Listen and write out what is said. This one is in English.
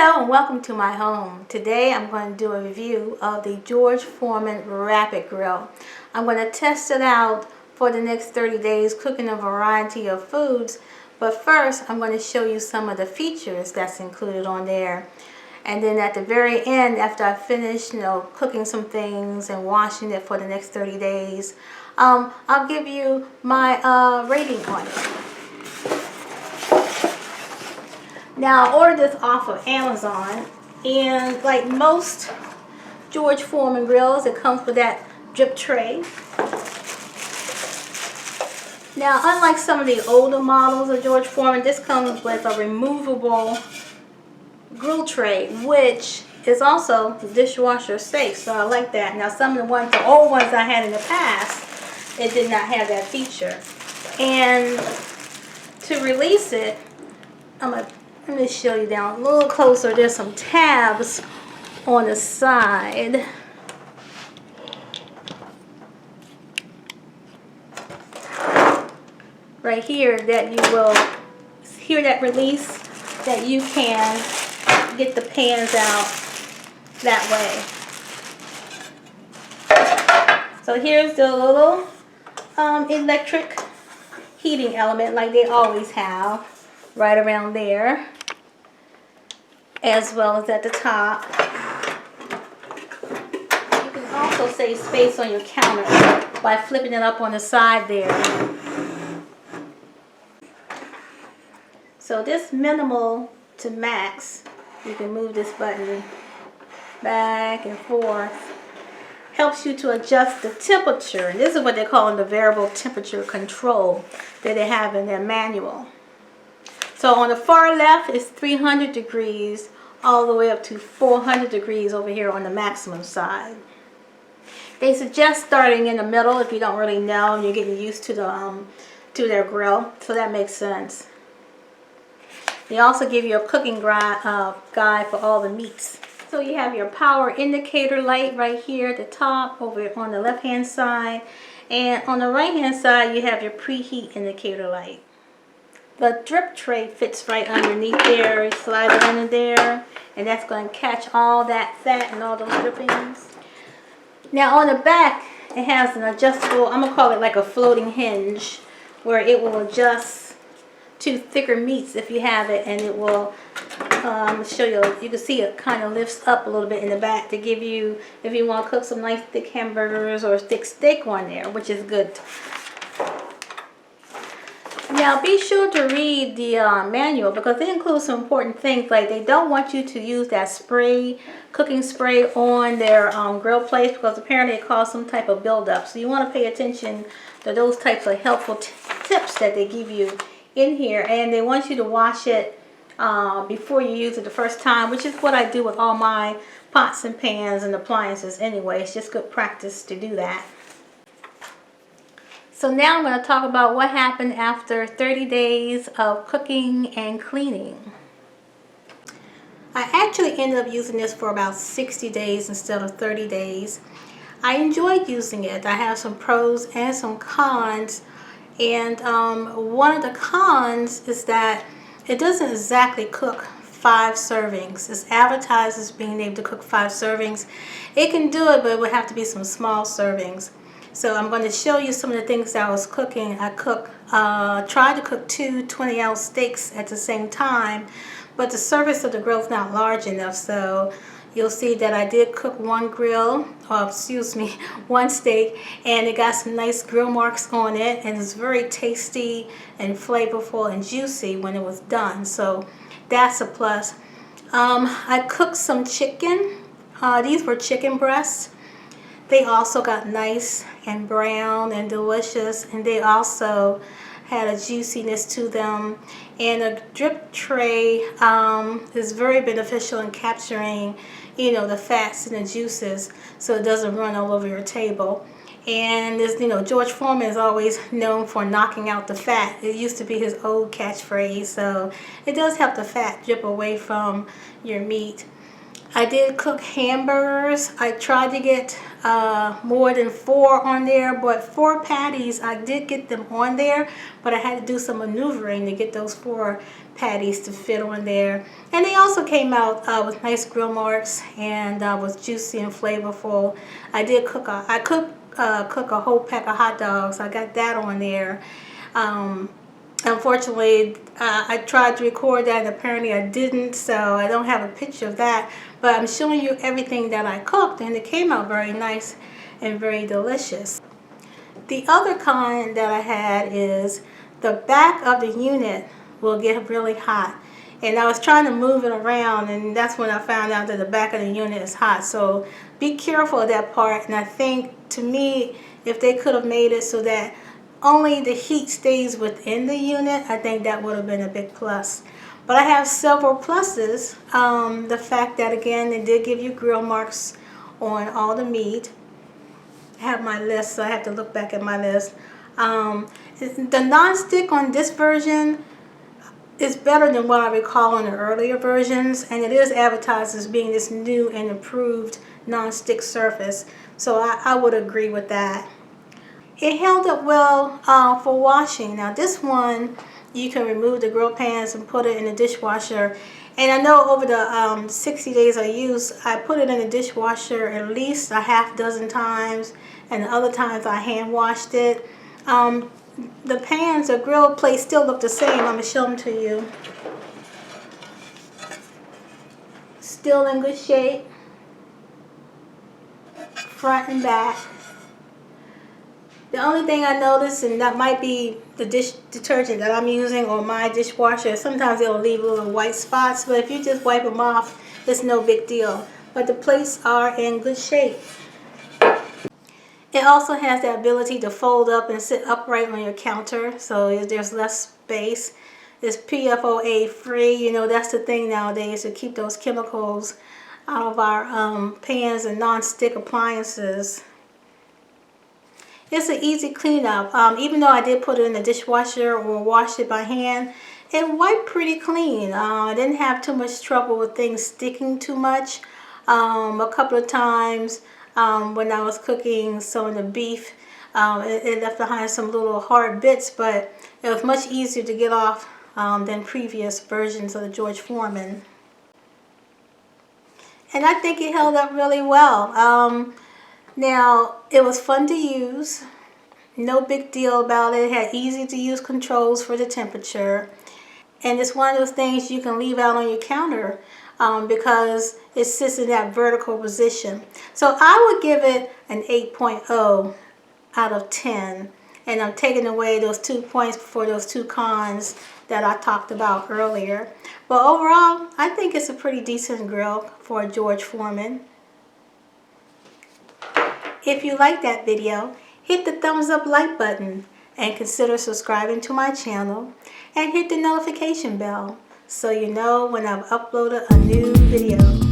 Hello and welcome to my home. Today I'm going to do a review of the George Foreman Rapid Grill. I'm going to test it out for the next 30 days, cooking a variety of foods. But first I'm going to show you some of the features that's included on there. And then at the very end, after I finish, cooking some things and washing it for the next 30 days, I'll give you my rating on it. Now, I ordered this off of Amazon, and like most George Foreman grills, it comes with that drip tray. Now, unlike some of the older models of George Foreman, this comes with a removable grill tray, which is also dishwasher safe, so I like that. Now, some of the old ones I had in the past, it did not have that feature. And to release it, let me show you down a little closer. There's some tabs on the side. Right here that you will hear that release, that you can get the pans out that way. So here's the little electric heating element like they always have right around there, as well as at the top. You can also save space on your counter by flipping it up on the side there. So this minimal to max, you can move this button back and forth, helps you to adjust the temperature. And this is what they call the variable temperature control that they have in their manual. So on the far left is 300 degrees all the way up to 400 degrees over here on the maximum side. They suggest starting in the middle if you don't really know and you're getting used to their grill, so that makes sense. They also give you a cooking guide for all the meats. So you have your power indicator light right here at the top over on the left hand side, and on the right hand side you have your preheat indicator light. The drip tray fits right underneath there. You slide it under there, and that's going to catch all that fat and all those drippings. Now on the back, it has an adjustable, I'm going to call it like a floating hinge, where it will adjust to thicker meats if you have it, and it will show you, you can see it kind of lifts up a little bit in the back to give you, if you want to cook some nice thick hamburgers or thick steak on there, which is good. Now be sure to read the manual, because they include some important things, like they don't want you to use that spray, cooking spray on their grill plates, because apparently it causes some type of buildup. So you want to pay attention to those types of helpful tips that they give you in here. And they want you to wash it before you use it the first time, which is what I do with all my pots and pans and appliances anyway. It's just good practice to do that. So now I'm going to talk about what happened after 30 days of cooking and cleaning. I actually ended up using this for about 60 days instead of 30 days. I enjoyed using it. I have some pros and some cons. And one of the cons is that it doesn't exactly cook 5 servings. It's advertised as being able to cook 5 servings. It can do it, but it would have to be some small servings. So I'm going to show you some of the things that I was cooking. I tried to cook 2 20-ounce steaks at the same time, but the surface of the grill is not large enough. So you'll see that I did cook one steak, and it got some nice grill marks on it, and it's very tasty and flavorful and juicy when it was done. So that's a plus. I cooked some chicken. These were chicken breasts. They also got nice and brown and delicious, and they also had a juiciness to them. And a drip tray is very beneficial in capturing, the fats and the juices, so it doesn't run all over your table. And this, George Foreman is always known for knocking out the fat. It used to be his old catchphrase, so it does help the fat drip away from your meat. I did cook hamburgers. I tried to get more than 4 on there, but 4 patties, I did get them on there, but I had to do some maneuvering to get those 4 patties to fit on there. And they also came out with nice grill marks and was juicy and flavorful. I did cook cook a whole pack of hot dogs. I got that on there. Unfortunately, I tried to record that and apparently I didn't, so I don't have a picture of that. But I'm showing you everything that I cooked and it came out very nice and very delicious. The other con that I had is the back of the unit will get really hot. And I was trying to move it around and that's when I found out that the back of the unit is hot. So be careful of that part. And I think, to me, if they could have made it so that only the heat stays within the unit, I think that would have been a big plus. But I have several pluses. The fact that, again, they did give you grill marks on all the meat. I have my list, so I have to look back at my list. The non-stick on this version is better than what I recall on the earlier versions, and it is advertised as being this new and improved non-stick surface. So I would agree with that. It held up well for washing. Now this one, you can remove the grill pans and put it in the dishwasher. And I know over the 60 days I used, I put it in the dishwasher at least a half dozen times, and the other times I hand washed it. The pans, the grill plates still look the same. I'm going to show them to you. Still in good shape, front and back. The only thing I noticed, and that might be the dish detergent that I'm using or my dishwasher, sometimes it'll leave little white spots, but if you just wipe them off, it's no big deal. But the plates are in good shape. It also has the ability to fold up and sit upright on your counter, so there's less space. It's PFOA free. You know, that's the thing nowadays, to keep those chemicals out of our pans and non-stick appliances. It's an easy cleanup. Even though I did put it in the dishwasher or washed it by hand, it wiped pretty clean. I didn't have too much trouble with things sticking too much. A couple of times when I was cooking some of the beef, it left behind some little hard bits, but it was much easier to get off than previous versions of the George Foreman. And I think it held up really well. Now, it was fun to use. No big deal about it. It had easy to use controls for the temperature. And it's one of those things you can leave out on your counter because it sits in that vertical position. So I would give it an 8.0 out of 10. And I'm taking away those 2 points for those two cons that I talked about earlier. But overall, I think it's a pretty decent grill for a George Foreman. If you like that video, hit the thumbs up like button and consider subscribing to my channel and hit the notification bell so you know when I've uploaded a new video.